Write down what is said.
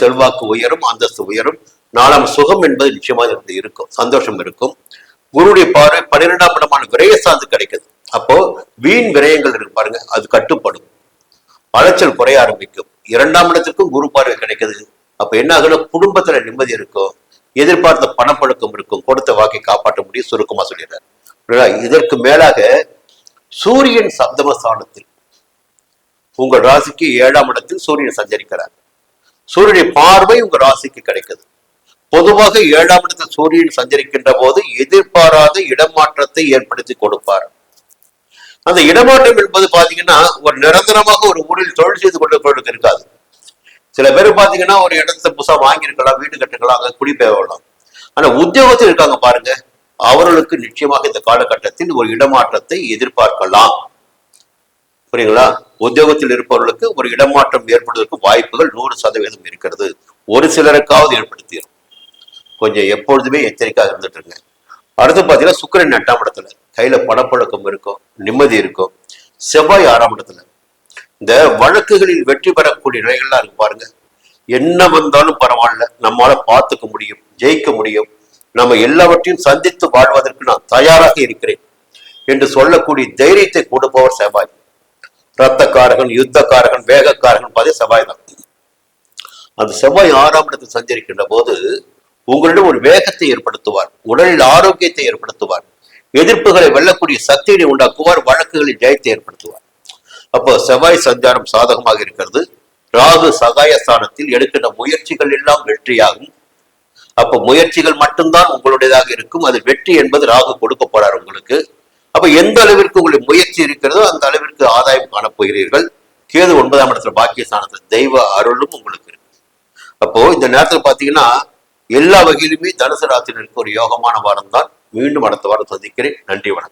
செல்வாக்கு உயரும், அந்தஸ்து உயரும், நாளாம் சுகம் என்பது நிச்சயமாக இருக்கும், சந்தோஷம் இருக்கும். குருடைய பார்வை 12ஆம் இடமான விரய சார்ந்து கிடைக்குது. அப்போ வீண் விரயங்கள் இருக்கு பாருங்க, அது கட்டுப்படும், அலைச்சல் குறைய ஆரம்பிக்கும். 2ஆம் இடத்திற்கும் குரு பார்வை கிடைக்குது. அப்ப என்ன ஆகுனா குடும்பத்துல நிம்மதி இருக்கும், எதிர்பார்த்த பணப்பழக்கம் இருக்கும், கொடுத்த வாக்கை காப்பாற்ற முடியும். சுருக்கமா சொல்லிடுறாரு. இதற்கு மேலாக சூரியன் சப்தமஸ்தானத்தில் உங்கள் ராசிக்கு 7ஆம் இடத்தில் சூரியன் சஞ்சரிக்கிறார். சூரியனுடைய பார்வை உங்க ராசிக்கு கிடைக்குது. பொதுவாக 7ஆம் இடத்தில் சூரியன் சஞ்சரிக்கின்ற போது எதிர்பாராத இடமாற்றத்தை ஏற்படுத்தி கொடுப்பார். அந்த இடமாற்றம் என்பது பாத்தீங்கன்னா ஒரு நிரந்தரமாக ஒரு ஊரில் தொழில் செய்து கொண்டு இருக்காது. சில பேர் பாத்தீங்கன்னா ஒரு இடத்தை புதுசா வாங்கியிருக்கலாம், வீடு கட்டுக்கலாம், அங்க குடிபெயரலாம். ஆனா உத்தியோகத்தில் இருக்காங்க பாருங்க, அவர்களுக்கு நிச்சயமாக இந்த காலகட்டத்தில் ஒரு இடமாற்றத்தை எதிர்பார்க்கலாம். புரியுங்களா? உத்தியோகத்தில் இருப்பவர்களுக்கு ஒரு இடமாற்றம் ஏற்படுவதற்கு வாய்ப்புகள் 100% இருக்கிறது. ஒரு சிலருக்காவது ஏற்படுத்திடும். கொஞ்சம் எப்பொழுதுமே எச்சரிக்கையாக இருந்துட்டு இருங்க. அடுத்து பாத்தீங்கன்னா சுக்கிரன் 8ஆம் இடத்துல, கையில பணப்பழக்கம் இருக்கும், நிம்மதி இருக்கும். செவ்வாய் 6ஆம் இடத்துல, இந்த வழக்குகளில் வெற்றி பெறக்கூடிய நிலைகள்லாம் இருக்கு பாருங்க. என்ன வந்தாலும் பரவாயில்ல, நம்மளால பார்த்துக்க முடியும், ஜெயிக்க முடியும், நம்ம எல்லாவற்றையும் சந்தித்து வாழ்வதற்கு நான் தயாராக இருக்கிறேன் என்று சொல்லக்கூடிய தைரியத்தை கொடுப்பவர் செவ்வாய். ரத்தக்காரகன், யுத்தக்காரகன், வேகக்காரகன் பார்த்து செவ்வாய் தான். அந்த செவ்வாய் 6ஆம் இடத்தில் சஞ்சரிக்கின்ற போது உங்களிடம் ஒரு வேகத்தை ஏற்படுத்துவார், உடலில் ஆரோக்கியத்தை ஏற்படுத்துவார், எதிர்ப்புகளை வெல்லக்கூடிய சக்தியை உண்டாக்குவார், வழக்குகளில் ஜெயத்தை ஏற்படுத்துவார். அப்போ செவ்வாய் சஞ்சாரம் சாதகமாக இருக்கிறது. ராகு சகாயஸ்தானத்தில் எடுக்கின்ற முயற்சிகள் எல்லாம் வெற்றியாகும். அப்போ முயற்சிகள் மட்டும்தான் உங்களுடையதாக இருக்கும். அது வெற்றி என்பது ராகு கொடுக்க போறார் உங்களுக்கு. அப்ப எந்த அளவிற்கு உங்களுக்கு முயற்சி இருக்கிறதோ அந்த அளவிற்கு ஆதாயம் காணப்போகிறீர்கள். கேது 9ஆம் இடத்துல பாக்கியஸ்தானத்துல தெய்வ அருளும் உங்களுக்கு இருக்கு. அப்போ இந்த நேரத்துல பாத்தீங்கன்னா எல்லா வகையிலுமே தனுசு ராசினருக்கு ஒரு யோகமான வாரம் தான். மீண்டும் அடுத்த வாரம் சந்திக்கிறேன். நன்றி, வணக்கம்.